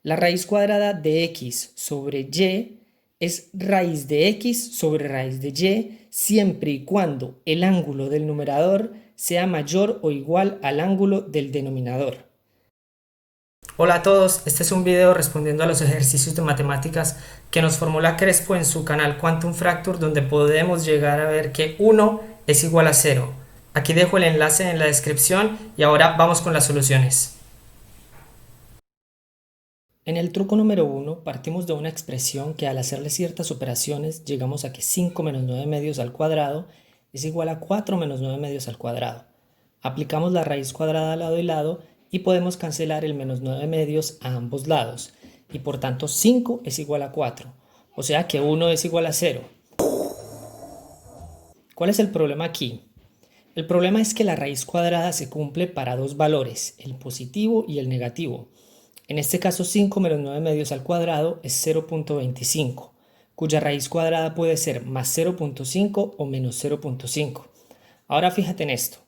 La raíz cuadrada de x sobre y es raíz de x sobre raíz de y siempre y cuando el ángulo del numerador sea mayor o igual al ángulo del denominador. Hola a todos, este es un video respondiendo a los ejercicios de matemáticas que nos formula Crespo en su canal Quantum Fracture, donde podemos llegar a ver que 1 es igual a 0. Aquí dejo el enlace en la descripción y ahora vamos con las soluciones. En el truco número 1 partimos de una expresión que al hacerle ciertas operaciones llegamos a que 5 menos 9 medios al cuadrado es igual a 4 menos 9 medios al cuadrado. Aplicamos la raíz cuadrada a lado y lado y podemos cancelar el menos 9 medios a ambos lados y por tanto 5 es igual a 4, o sea que 1 es igual a 0. ¿Cuál es el problema aquí? El problema es que la raíz cuadrada se cumple para dos valores, el positivo y el negativo. En este caso 5 menos 9 medios al cuadrado es 0.25, cuya raíz cuadrada puede ser más 0.5 o menos 0.5. Ahora fíjate en esto.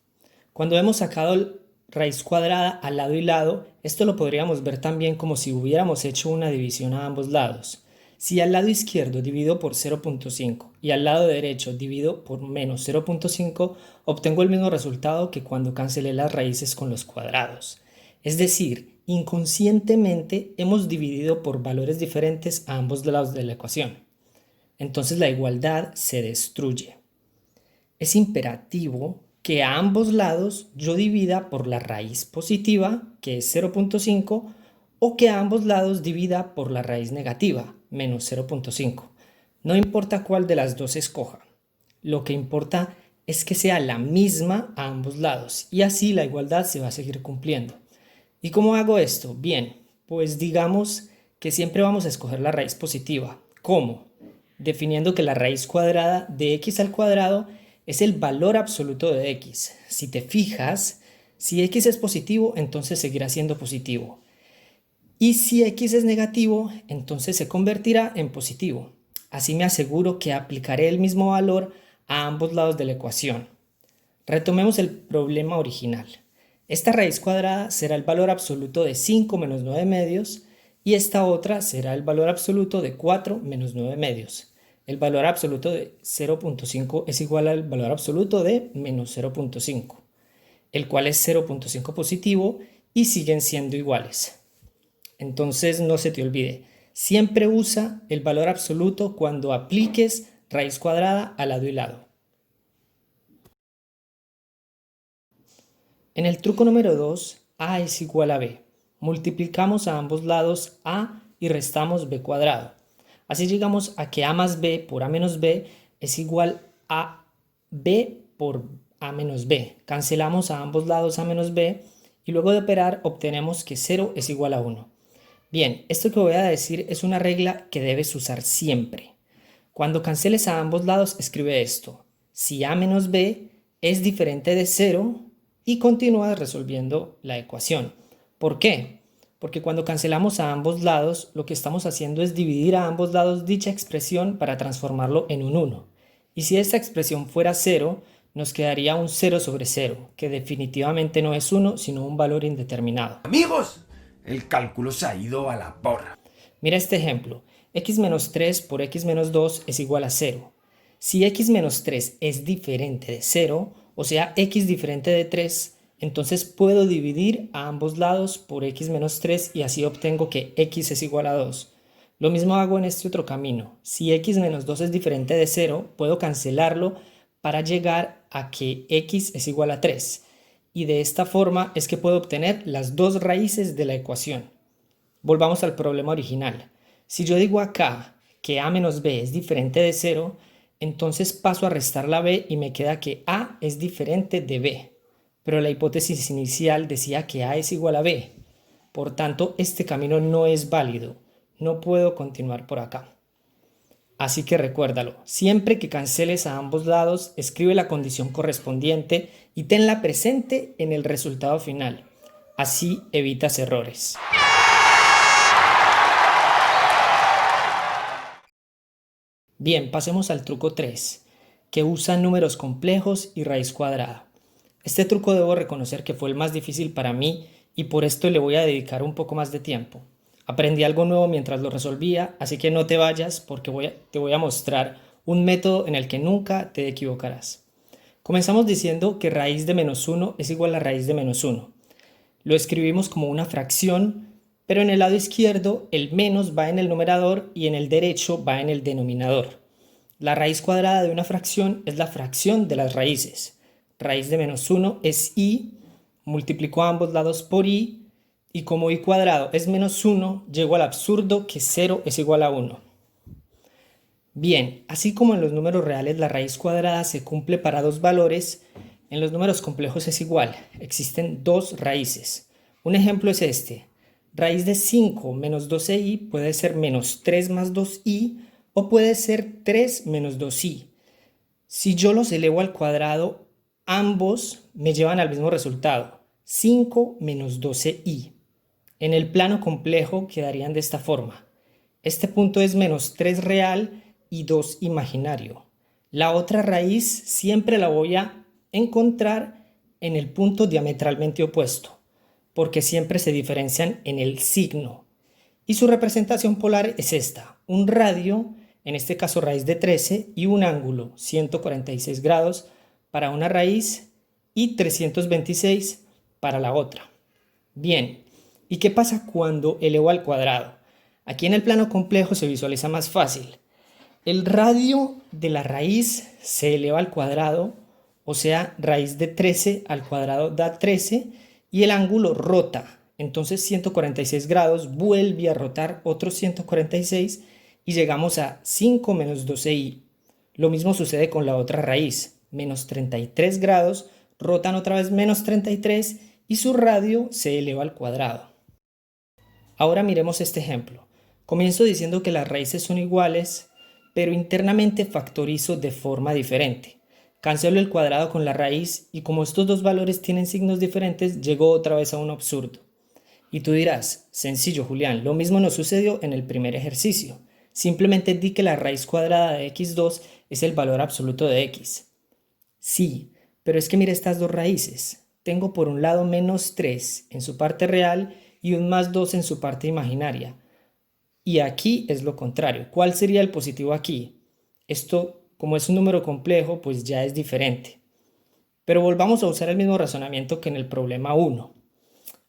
Cuando hemos sacado raíz cuadrada al lado y lado, esto lo podríamos ver también como si hubiéramos hecho una división a ambos lados. Si al lado izquierdo divido por 0.5 y al lado derecho divido por menos 0.5, obtengo el mismo resultado que cuando cancelé las raíces con los cuadrados. Es decir, inconscientemente hemos dividido por valores diferentes a ambos lados de la ecuación. Entonces la igualdad se destruye. Es imperativo que a ambos lados yo divida por la raíz positiva, que es 0.5, o que a ambos lados divida por la raíz negativa, menos 0.5. No importa cuál de las dos escoja. Lo que importa es que sea la misma a ambos lados y así la igualdad se va a seguir cumpliendo. ¿Y cómo hago esto? Bien, pues digamos que siempre vamos a escoger la raíz positiva. ¿Cómo? Definiendo que la raíz cuadrada de x al cuadrado es el valor absoluto de x. Si te fijas, si x es positivo, entonces seguirá siendo positivo. Y si x es negativo, entonces se convertirá en positivo. Así me aseguro que aplicaré el mismo valor a ambos lados de la ecuación. Retomemos el problema original. Esta raíz cuadrada será el valor absoluto de 5 menos 9 medios y esta otra será el valor absoluto de 4 menos 9 medios. El valor absoluto de 0.5 es igual al valor absoluto de menos 0.5, el cual es 0.5 positivo y siguen siendo iguales. Entonces no se te olvide, siempre usa el valor absoluto cuando apliques raíz cuadrada a lado y lado. En el truco número 2, a es igual a b. Multiplicamos a ambos lados a y restamos b cuadrado. Así llegamos a que a más b por a menos b es igual a b por a menos b. Cancelamos a ambos lados a menos b y luego de operar obtenemos que 0 es igual a 1. Bien, esto que voy a decir es una regla que debes usar siempre. Cuando canceles a ambos lados, escribe esto. Si a menos b es diferente de 0 y continúas resolviendo la ecuación. ¿Por qué? Porque cuando cancelamos a ambos lados, lo que estamos haciendo es dividir a ambos lados dicha expresión para transformarlo en un 1. Y si esta expresión fuera 0, nos quedaría un 0 sobre 0, que definitivamente no es 1, sino un valor indeterminado. Amigos, el cálculo se ha ido a la porra. Mira este ejemplo. X menos 3 por X menos 2 es igual a 0. Si X menos 3 es diferente de 0, o sea, X diferente de 3, entonces puedo dividir a ambos lados por X menos 3 y así obtengo que X es igual a 2. Lo mismo hago en este otro camino. Si X menos 2 es diferente de 0, puedo cancelarlo para llegar a que X es igual a 3. Y de esta forma es que puedo obtener las dos raíces de la ecuación. Volvamos al problema original. Si yo digo acá que a menos b es diferente de 0, entonces paso a restar la b y me queda que a es diferente de b. Pero la hipótesis inicial decía que a es igual a b. Por tanto, este camino no es válido. No puedo continuar por acá. Así que recuérdalo, siempre que canceles a ambos lados, escribe la condición correspondiente y tenla presente en el resultado final. Así evitas errores. Bien, pasemos al truco 3, que usa números complejos y raíz cuadrada. Este truco debo reconocer que fue el más difícil para mí y por esto le voy a dedicar un poco más de tiempo. Aprendí algo nuevo mientras lo resolvía, así que no te vayas porque te voy a mostrar un método en el que nunca te equivocarás. Comenzamos diciendo que raíz de menos 1 es igual a raíz de menos 1. Lo escribimos como una fracción, pero en el lado izquierdo el menos va en el numerador y en el derecho va en el denominador. La raíz cuadrada de una fracción es la fracción de las raíces. Raíz de menos 1 es i, multiplico a ambos lados por i, y como i cuadrado es menos 1, llego al absurdo que 0 es igual a 1. Bien, así como en los números reales la raíz cuadrada se cumple para dos valores, en los números complejos es igual, existen dos raíces. Un ejemplo es este: raíz de 5 menos 12i puede ser menos 3 más 2i o puede ser 3 menos 2i. Si yo los elevo al cuadrado, ambos me llevan al mismo resultado, 5 menos 12i. En el plano complejo quedarían de esta forma. Este punto es menos 3 real y 2 imaginario. La otra raíz siempre la voy a encontrar en el punto diametralmente opuesto, porque siempre se diferencian en el signo. Y su representación polar es esta: un radio, en este caso raíz de 13, y un ángulo, 146 grados, para una raíz y 326 para la otra. Bien, ¿y qué pasa cuando elevo al cuadrado? Aquí en el plano complejo se visualiza más fácil. El radio de la raíz se eleva al cuadrado, o sea, raíz de 13 al cuadrado da 13, y el ángulo rota. Entonces 146 grados vuelve a rotar otros 146 y llegamos a 5 menos 12i. Lo mismo sucede con la otra raíz. Menos 33 grados, rotan otra vez menos 33 y su radio se eleva al cuadrado. Ahora miremos este ejemplo. Comienzo diciendo que las raíces son iguales, pero internamente factorizo de forma diferente. Cancelo el cuadrado con la raíz y como estos dos valores tienen signos diferentes, llego otra vez a un absurdo. Y tú dirás: sencillo, Julián, lo mismo nos sucedió en el primer ejercicio. Simplemente di que la raíz cuadrada de x2 es el valor absoluto de x. Sí, pero es que mira estas dos raíces. Tengo por un lado menos 3 en su parte real y un más 2 en su parte imaginaria. Y aquí es lo contrario. ¿Cuál sería el positivo aquí? Esto, como es un número complejo, pues ya es diferente. Pero volvamos a usar el mismo razonamiento que en el problema 1.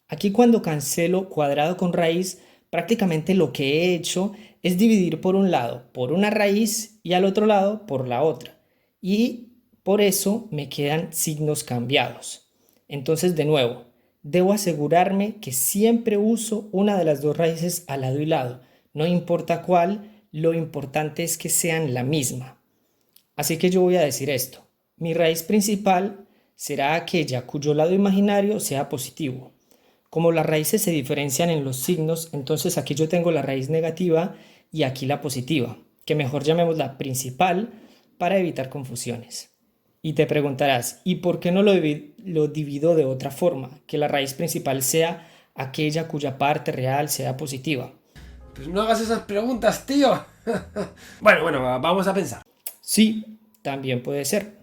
Aquí cuando cancelo cuadrado con raíz, prácticamente lo que he hecho es dividir por un lado por una raíz y al otro lado por la otra. Y por eso me quedan signos cambiados. Entonces, de nuevo, debo asegurarme que siempre uso una de las dos raíces al lado y lado. No importa cuál, lo importante es que sean la misma. Así que yo voy a decir esto: mi raíz principal será aquella cuyo lado imaginario sea positivo. Como las raíces se diferencian en los signos, entonces aquí yo tengo la raíz negativa y aquí la positiva, que mejor llamémosla principal para evitar confusiones. Y te preguntarás: ¿y por qué no lo divido de otra forma? Que la raíz principal sea aquella cuya parte real sea positiva. Pues no hagas esas preguntas, tío. Bueno, vamos a pensar. Sí, también puede ser.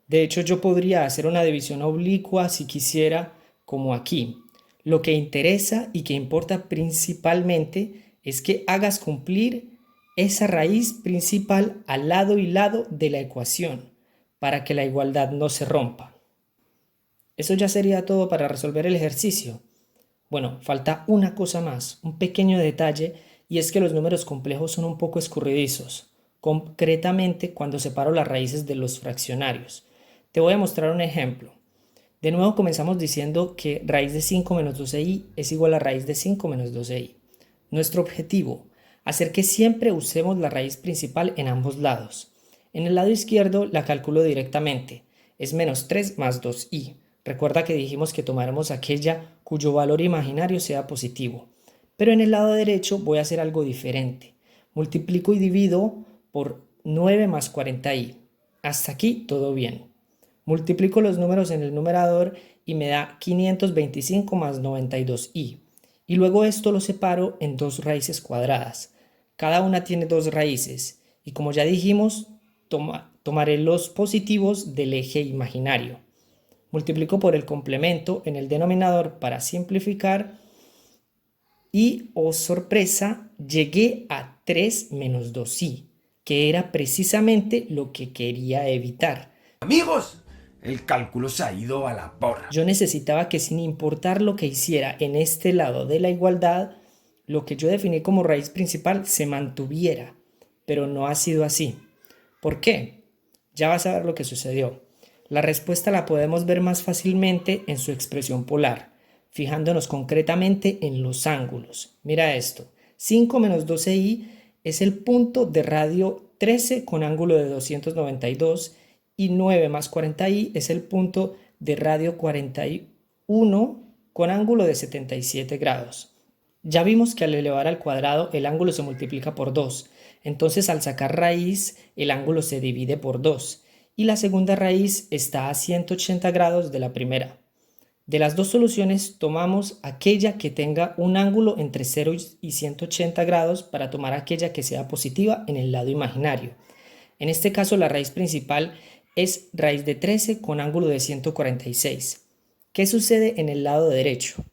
De hecho, yo podría hacer una división oblicua si quisiera, como aquí. Lo que interesa y que importa principalmente es que hagas cumplir esa raíz principal al lado y lado de la ecuación para que la igualdad no se rompa. Eso ya sería todo para resolver el ejercicio. Bueno, falta una cosa más, un pequeño detalle, y es que los números complejos son un poco escurridizos, concretamente cuando separo las raíces de los fraccionarios. Te voy a mostrar un ejemplo. De nuevo comenzamos diciendo que raíz de 5 menos 12i es igual a raíz de 5 menos 12i. Nuestro objetivo: hacer que siempre usemos la raíz principal en ambos lados. En el lado izquierdo la calculo directamente, es menos 3 más 2i. Recuerda que dijimos que tomáramos aquella cuyo valor imaginario sea positivo. Pero en el lado derecho voy a hacer algo diferente. Multiplico y divido por 9 más 40i. Hasta aquí todo bien. Multiplico los números en el numerador y me da 525 más 92i. Y luego esto lo separo en dos raíces cuadradas. Cada una tiene dos raíces. Y como ya dijimos, tomaré los positivos del eje imaginario. Multiplico por el complemento en el denominador para simplificar y, oh sorpresa, llegué a 3 menos 2i, que era precisamente lo que quería evitar. Amigos, el cálculo se ha ido a la porra. Yo necesitaba que sin importar lo que hiciera en este lado de la igualdad, lo que yo definí como raíz principal se mantuviera, pero no ha sido así. ¿Por qué? Ya vas a ver lo que sucedió. La respuesta la podemos ver más fácilmente en su expresión polar, fijándonos concretamente en los ángulos. Mira esto, 5 menos 12i es el punto de radio 13 con ángulo de 292 y 9 más 40i es el punto de radio 41 con ángulo de 77 grados. Ya vimos que al elevar al cuadrado el ángulo se multiplica por 2, entonces al sacar raíz el ángulo se divide por 2 y la segunda raíz está a 180 grados de la primera. De las dos soluciones tomamos aquella que tenga un ángulo entre 0 y 180 grados para tomar aquella que sea positiva en el lado imaginario. En este caso la raíz principal es raíz de 13 con ángulo de 146. ¿Qué sucede en el lado derecho?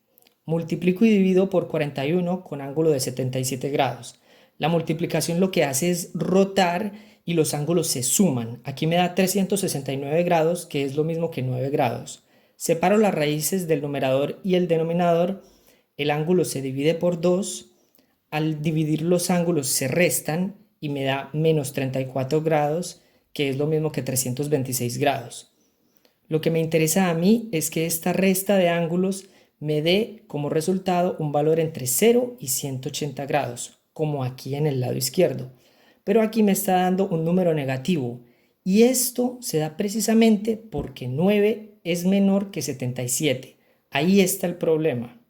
Multiplico y divido por 41 con ángulo de 77 grados. La multiplicación lo que hace es rotar y los ángulos se suman. Aquí me da 369 grados, que es lo mismo que 9 grados. Separo las raíces del numerador y el denominador. El ángulo se divide por 2. Al dividir los ángulos se restan y me da menos 34 grados, que es lo mismo que 326 grados. Lo que me interesa a mí es que esta resta de ángulos me dé como resultado un valor entre 0 y 180 grados, como aquí en el lado izquierdo. Pero aquí me está dando un número negativo y esto se da precisamente porque 9 es menor que 77. Ahí está el problema.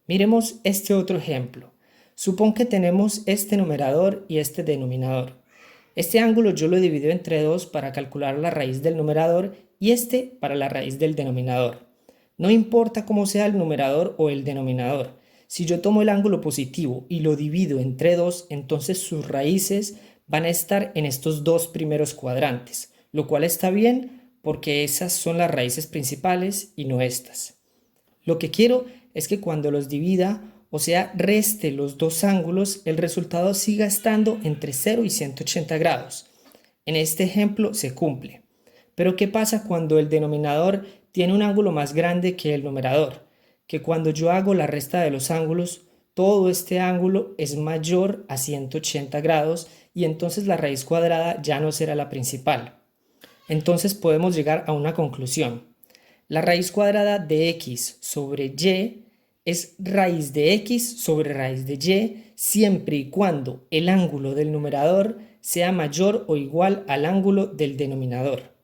Miremos este otro ejemplo. Supón que tenemos este numerador y este denominador. Este ángulo yo lo divido entre 2 para calcular la raíz del numerador y este para la raíz del denominador. No importa cómo sea el numerador o el denominador. Si yo tomo el ángulo positivo y lo divido entre 2, entonces sus raíces van a estar en estos dos primeros cuadrantes, lo cual está bien porque esas son las raíces principales y no estas. Lo que quiero es que cuando los divida, o sea, reste los dos ángulos, el resultado siga estando entre 0 y 180 grados. En este ejemplo se cumple. Pero ¿qué pasa cuando el denominador tiene un ángulo más grande que el numerador? Que cuando yo hago la resta de los ángulos, todo este ángulo es mayor a 180 grados y entonces la raíz cuadrada ya no será la principal. Entonces podemos llegar a una conclusión. La raíz cuadrada de x sobre y es raíz de x sobre raíz de y siempre y cuando el ángulo del numerador sea mayor o igual al ángulo del denominador.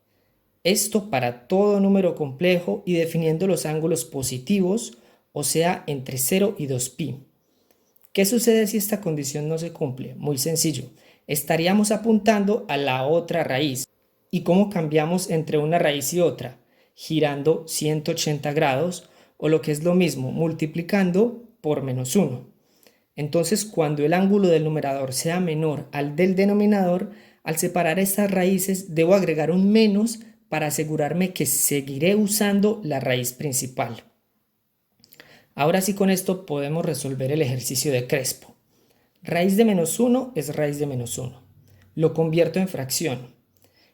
Esto para todo número complejo y definiendo los ángulos positivos, o sea, entre 0 y 2pi. ¿Qué sucede si esta condición no se cumple? Muy sencillo. Estaríamos apuntando a la otra raíz. ¿Y cómo cambiamos entre una raíz y otra? Girando 180 grados o lo que es lo mismo, multiplicando por menos 1. Entonces, cuando el ángulo del numerador sea menor al del denominador, al separar estas raíces debo agregar un menos para asegurarme que seguiré usando la raíz principal. Ahora sí, con esto podemos resolver el ejercicio de Crespo. Raíz de menos 1 es raíz de menos 1. Lo convierto en fracción.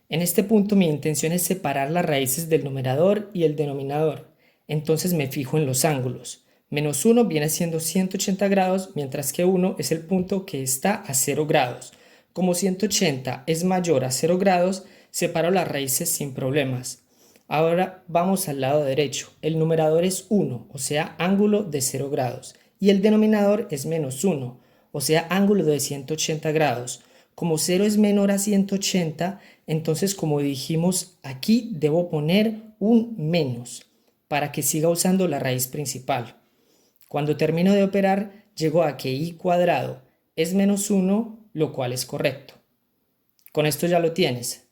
En este punto mi intención es separar las raíces del numerador y el denominador. Entonces me fijo en los ángulos. Menos 1 viene siendo 180 grados, mientras que 1 es el punto que está a 0 grados. Como 180 es mayor a 0 grados, separo las raíces sin problemas. Ahora vamos al lado derecho. El numerador es 1, o sea, ángulo de 0 grados. Y el denominador es menos 1, o sea, ángulo de 180 grados. Como 0 es menor a 180, entonces como dijimos aquí debo poner un menos para que siga usando la raíz principal. Cuando termino de operar, llego a que i cuadrado es menos 1, lo cual es correcto. Con esto ya lo tienes.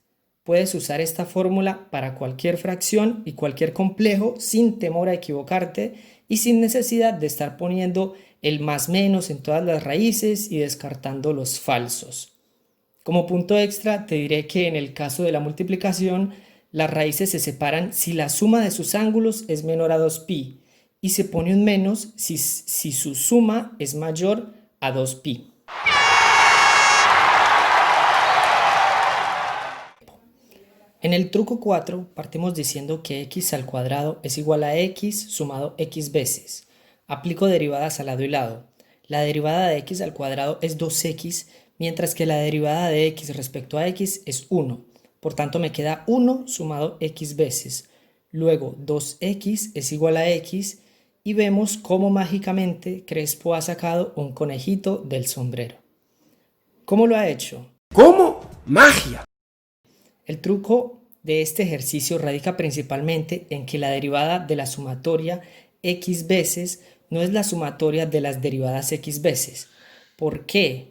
Puedes usar esta fórmula para cualquier fracción y cualquier complejo sin temor a equivocarte y sin necesidad de estar poniendo el más menos en todas las raíces y descartando los falsos. Como punto extra te diré que en el caso de la multiplicación las raíces se separan si la suma de sus ángulos es menor a 2pi y se pone un menos si su suma es mayor a 2pi. En el truco 4 partimos diciendo que x al cuadrado es igual a x sumado x veces. Aplico derivadas al lado y lado. La derivada de x al cuadrado es 2x, mientras que la derivada de x respecto a x es 1. Por tanto me queda 1 sumado x veces. Luego 2x es igual a x y vemos cómo mágicamente Crespo ha sacado un conejito del sombrero. ¿Cómo lo ha hecho? ¿Cómo? ¡Magia! El truco de este ejercicio radica principalmente en que la derivada de la sumatoria x veces no es la sumatoria de las derivadas x veces. ¿Por qué?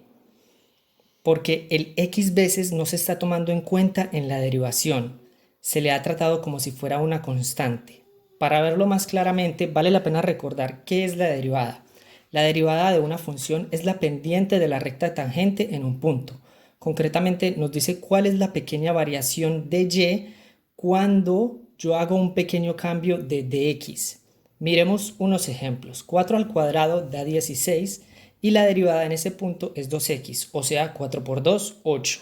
Porque el x veces no se está tomando en cuenta en la derivación. Se le ha tratado como si fuera una constante. Para verlo más claramente, vale la pena recordar qué es la derivada. La derivada de una función es la pendiente de la recta tangente en un punto. Concretamente nos dice cuál es la pequeña variación de y cuando yo hago un pequeño cambio de dx. Miremos unos ejemplos. 4 al cuadrado da 16 y la derivada en ese punto es 2x, o sea 4 por 2, 8.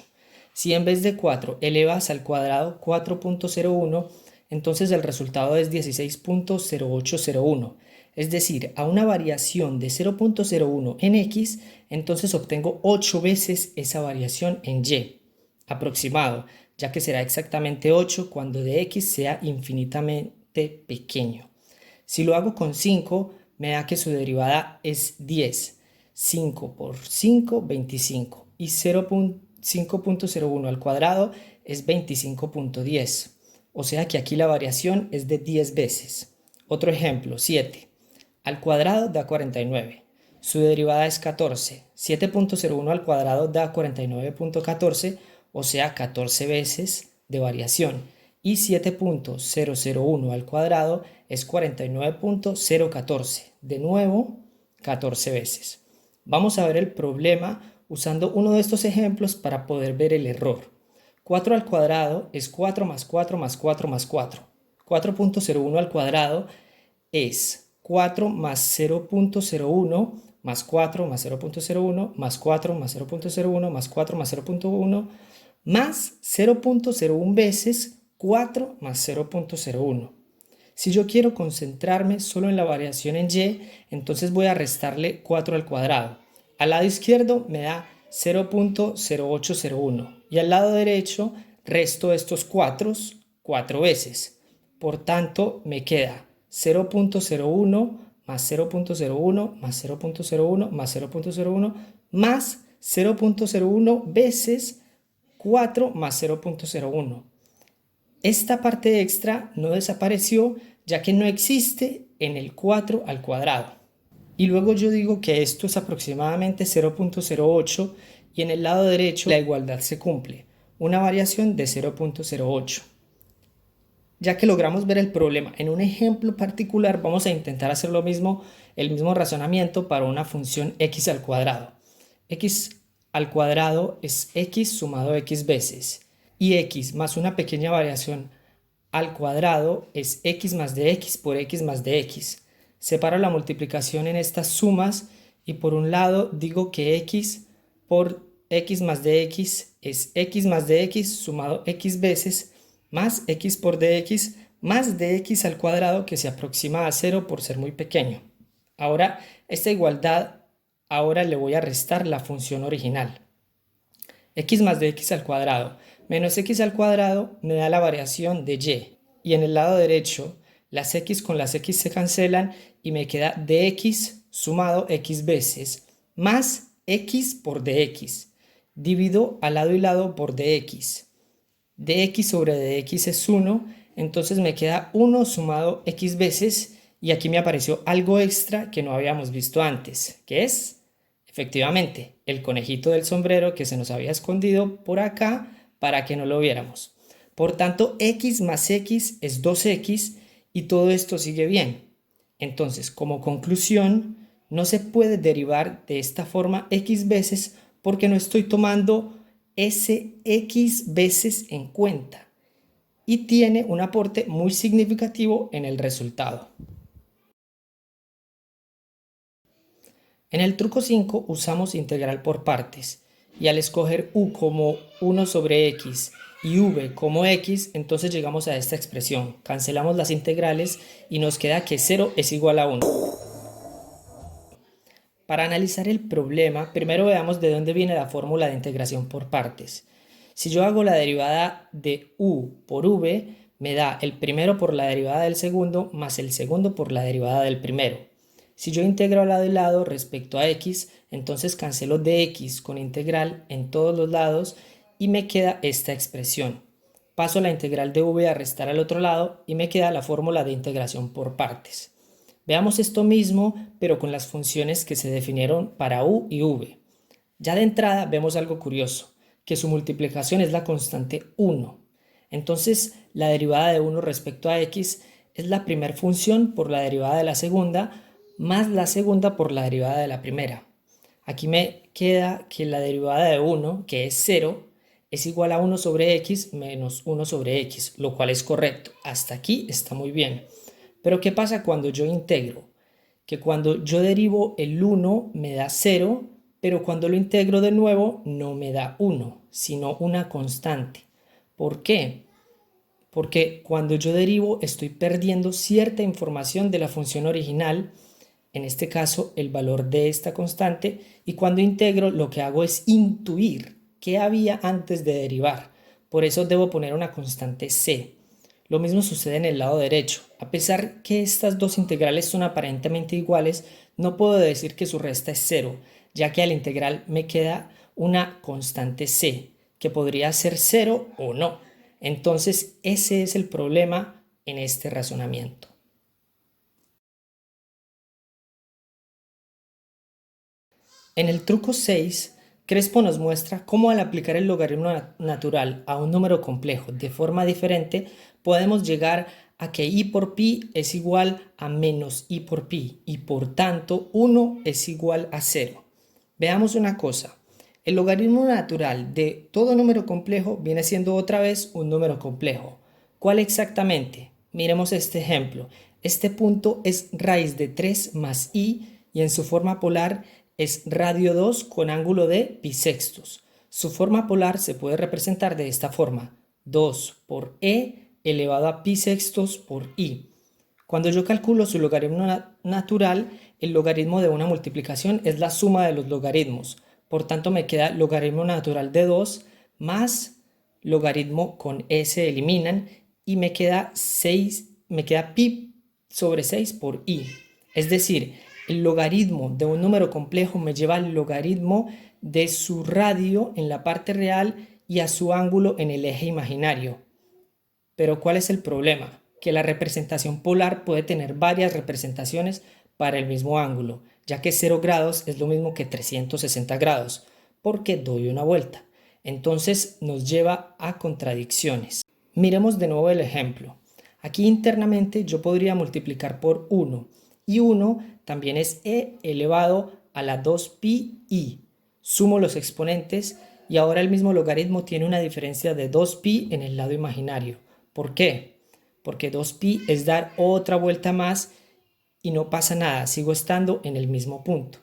Si en vez de 4 elevas al cuadrado 4.01, entonces el resultado es 16.0801. Es decir, a una variación de 0.01 en x, entonces obtengo 8 veces esa variación en y. Aproximado, ya que será exactamente 8 cuando de x sea infinitamente pequeño. Si lo hago con 5, me da que su derivada es 10. 5 por 5, 25. Y 5.01 al cuadrado es 25.10. O sea que aquí la variación es de 10 veces. Otro ejemplo, 7 al cuadrado da 49. Su derivada es 14. 7.01 al cuadrado da 49.14, o sea 14 veces de variación. Y 7.001 al cuadrado es 49.014. De nuevo, 14 veces. Vamos a ver el problema usando uno de estos ejemplos para poder ver el error. 4 al cuadrado es 4 más 4 más 4 más 4. 4.01 al cuadrado es 4 más 0.01 más 4 más 0.01 más 4 más 0.01 más 4 más 0.1 más 0.01 veces 4 más 0.01. Si yo quiero concentrarme solo en la variación en y, entonces voy a restarle 4 al cuadrado. Al lado izquierdo me da 0.0801 y al lado derecho resto estos 4 veces. Por tanto, me queda 0.01 más 0.01 más 0.01 más 0.01 más 0.01 veces 4 más 0.01. Esta parte extra no desapareció ya que no existe en el 4 al cuadrado. Y luego yo digo que esto es aproximadamente 0.08 y en el lado derecho la igualdad se cumple, una variación de 0.08. Ya que logramos ver el problema en un ejemplo particular, vamos a intentar hacer lo mismo, el mismo razonamiento para una función x al cuadrado. X al cuadrado es x sumado x veces y x más una pequeña variación al cuadrado es x más de x por x más de x. Separo la multiplicación en estas sumas y por un lado digo que x por x más de x es x más de x sumado x veces más x por dx más dx al cuadrado, que se aproxima a 0 por ser muy pequeño. Ahora, esta igualdad, ahora le voy a restar la función original. X más dx al cuadrado menos x al cuadrado me da la variación de y. Y en el lado derecho, las x con las x se cancelan y me queda dx sumado x veces más x por dx. Divido al lado y lado por dx. Dx sobre dx es 1, entonces me queda 1 sumado x veces y aquí me apareció algo extra que no habíamos visto antes, que es, efectivamente, el conejito del sombrero que se nos había escondido por acá para que no lo viéramos. Por tanto, x más x es 2x y todo esto sigue bien. Entonces, como conclusión, no se puede derivar de esta forma x veces porque no estoy tomando ese x veces en cuenta y tiene un aporte muy significativo en el resultado. En el truco 5 usamos integral por partes y al escoger u como 1 sobre x y v como x, entonces llegamos a esta expresión. Cancelamos las integrales y nos queda que 0 es igual a 1. Para analizar el problema, primero veamos de dónde viene la fórmula de integración por partes. Si yo hago la derivada de u por v, me da el primero por la derivada del segundo más el segundo por la derivada del primero. Si yo integro al lado y lado respecto a x, entonces cancelo dx con integral en todos los lados y me queda esta expresión. Paso la integral de v a restar al otro lado y me queda la fórmula de integración por partes. Veamos esto mismo, pero con las funciones que se definieron para u y v. Ya de entrada vemos algo curioso, que su multiplicación es la constante 1. Entonces, la derivada de 1 respecto a x es la primera función por la derivada de la segunda, más la segunda por la derivada de la primera. Aquí me queda que la derivada de 1, que es 0, es igual a 1 sobre x menos 1 sobre x, lo cual es correcto. Hasta aquí está muy bien. Pero ¿qué pasa cuando yo integro? Que cuando yo derivo el 1 me da 0, pero cuando lo integro de nuevo no me da 1, sino una constante. ¿Por qué? Porque cuando yo derivo estoy perdiendo cierta información de la función original, en este caso el valor de esta constante, y cuando integro lo que hago es intuir qué había antes de derivar. Por eso debo poner una constante c. Lo mismo sucede en el lado derecho. A pesar que estas dos integrales son aparentemente iguales, no puedo decir que su resta es 0, ya que al integral me queda una constante c, que podría ser 0 o no. Entonces, ese es el problema en este razonamiento. En el truco 6, Crespo nos muestra cómo al aplicar el logaritmo natural a un número complejo de forma diferente, podemos llegar a que i por pi es igual a menos i por pi y por tanto 1 es igual a 0. Veamos una cosa. El logaritmo natural de todo número complejo viene siendo otra vez un número complejo. ¿Cuál exactamente? Miremos este ejemplo. Este punto es raíz de 3 más i y en su forma polar es radio 2 con ángulo de pi sextos. Su forma polar se puede representar de esta forma: 2 por e elevado a pi sextos por i. Cuando yo calculo su logaritmo natural, el logaritmo de una multiplicación es la suma de los logaritmos. Por tanto, me queda logaritmo natural de 2 más logaritmo con e se eliminan y me queda pi sobre 6 por i. Es decir, el logaritmo de un número complejo me lleva al logaritmo de su radio en la parte real y a su ángulo en el eje imaginario. Pero ¿cuál es el problema? Que la representación polar puede tener varias representaciones para el mismo ángulo, ya que 0 grados es lo mismo que 360 grados, porque doy una vuelta. Entonces nos lleva a contradicciones. Miremos de nuevo el ejemplo. Aquí internamente yo podría multiplicar por 1, y 1 también es e elevado a la 2pi i. Sumo los exponentes y ahora el mismo logaritmo tiene una diferencia de 2pi en el lado imaginario. ¿Por qué? Porque 2pi es dar otra vuelta más y no pasa nada, sigo estando en el mismo punto.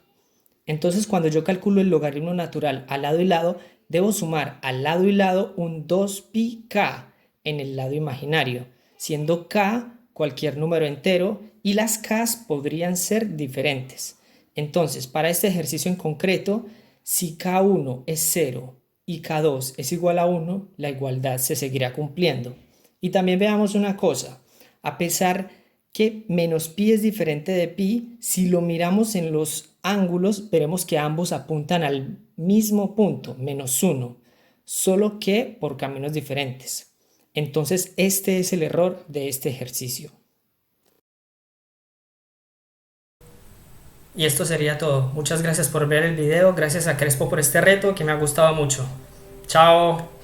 Entonces, cuando yo calculo el logaritmo natural al lado y lado, debo sumar al lado y lado un 2πk en el lado imaginario, siendo k cualquier número entero y las k's podrían ser diferentes. Entonces, para este ejercicio en concreto, si k1 es 0 y k2 es igual a 1, la igualdad se seguirá cumpliendo. Y también veamos una cosa, a pesar que menos pi es diferente de pi, si lo miramos en los ángulos, veremos que ambos apuntan al mismo punto, menos 1, solo que por caminos diferentes. Entonces, este es el error de este ejercicio. Y esto sería todo. Muchas gracias por ver el video, gracias a Crespo por este reto que me ha gustado mucho. Chao.